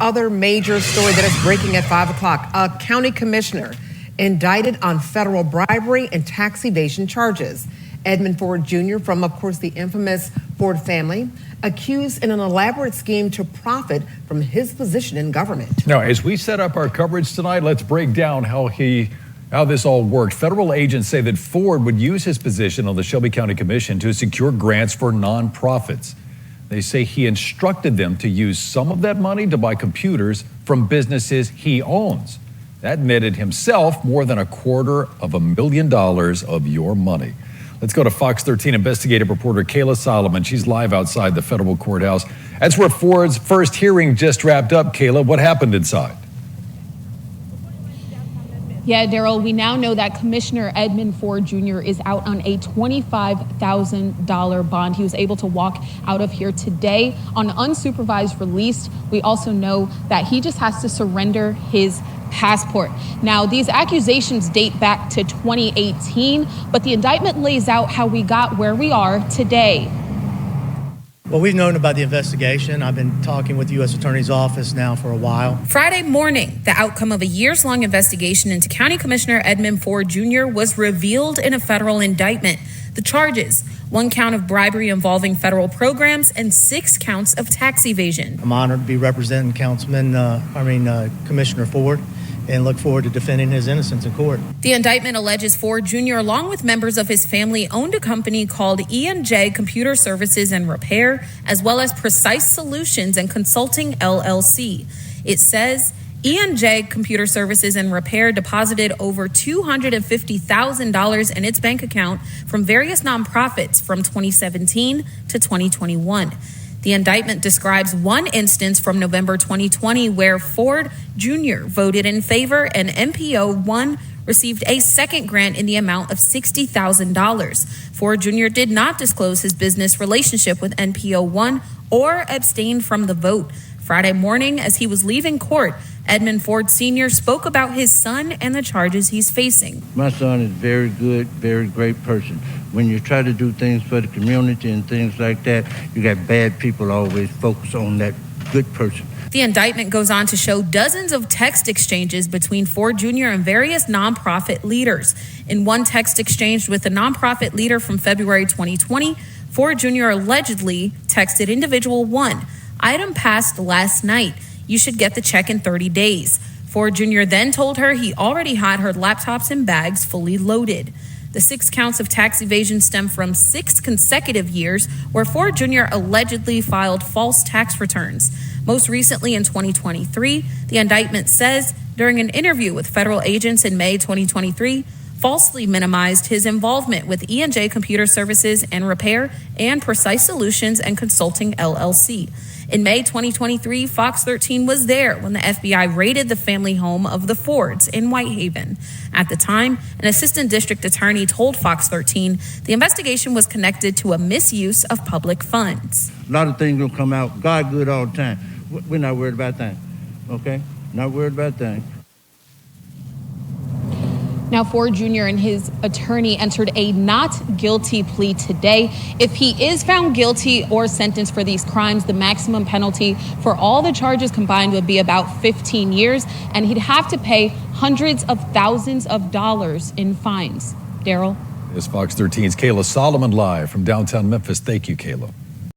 other major story that is breaking at 5 o'clock. A county commissioner indicted on federal bribery and tax evasion charges. Edmund Ford Jr. from, of course, the infamous Ford family, accused in an elaborate scheme to profit from his position in government. Now, as we set up our coverage tonight, let's break down how this all worked. Federal agents say that Ford would use his position on the Shelby County Commission to secure grants for nonprofits. They say he instructed them to use some of that money to buy computers from businesses he owns. That netted himself more than $250,000 of your money. Let's go to Fox 13 investigative reporter Kayla Solomon. She's live outside the federal courthouse. That's where Ford's first hearing just wrapped up. Kayla, what happened inside? Yeah, Daryl, we now know that Commissioner Edmund Ford Jr. is out on a $25,000 bond. He was able to walk out of here today on unsupervised release. We also know that he just has to surrender his passport. Now, these accusations date back to 2018, but the indictment lays out how we got where we are today. Well, we've known about the investigation. I've been talking with the U.S. Attorney's Office now for a while. Friday morning, the outcome of a years-long investigation into County Commissioner Edmund Ford Jr. was revealed in a federal indictment. The charges: 1 count of bribery involving federal programs and 6 counts of tax evasion. I'm honored to be representing Commissioner Ford, and look forward to defending his innocence in court. The indictment alleges Ford Jr., along with members of his family, owned a company called E&J Computer Services and Repair, as well as Precise Solutions and Consulting, LLC. It says E&J Computer Services and Repair deposited over $250,000 in its bank account from various nonprofits from 2017 to 2021. The indictment describes one instance from November 2020 where Ford Jr. voted in favor and NPO1 received a second grant in the amount of $60,000. Ford Jr. did not disclose his business relationship with NPO1 or abstained from the vote. Friday morning, as he was leaving court, Edmund Ford Sr. spoke about his son and the charges he's facing. My son is very good, very great person. When you try to do things for the community and things like that, you got bad people always focus on that good person. The indictment goes on to show dozens of text exchanges between Ford Jr. and various nonprofit leaders. In one text exchange with a nonprofit leader from February 2020, Ford Jr. allegedly texted individual 1, "Item passed last night. You should get the check in 30 days. Ford Jr. then told her he already had her laptops and bags fully loaded. The 6 counts of tax evasion stem from 6 consecutive years where Ford Jr. allegedly filed false tax returns. Most recently in 2023, the indictment says during an interview with federal agents in May 2023, falsely minimized his involvement with E&J Computer Services and Repair and Precise Solutions and Consulting, LLC. In May 2023, Fox 13 was there when the FBI raided the family home of the Fords in Whitehaven. At the time, an assistant district attorney told Fox 13 the investigation was connected to a misuse of public funds. A lot of things will come out. God good all the time. We're not worried about things, okay? Not worried about things. Now, Ford Jr. and his attorney entered a not guilty plea today. If he is found guilty or sentenced for these crimes, the maximum penalty for all the charges combined would be about 15 years, and he'd have to pay hundreds of thousands of dollars in fines. Daryl? It's Fox 13's Kayla Solomon live from downtown Memphis. Thank you, Kayla.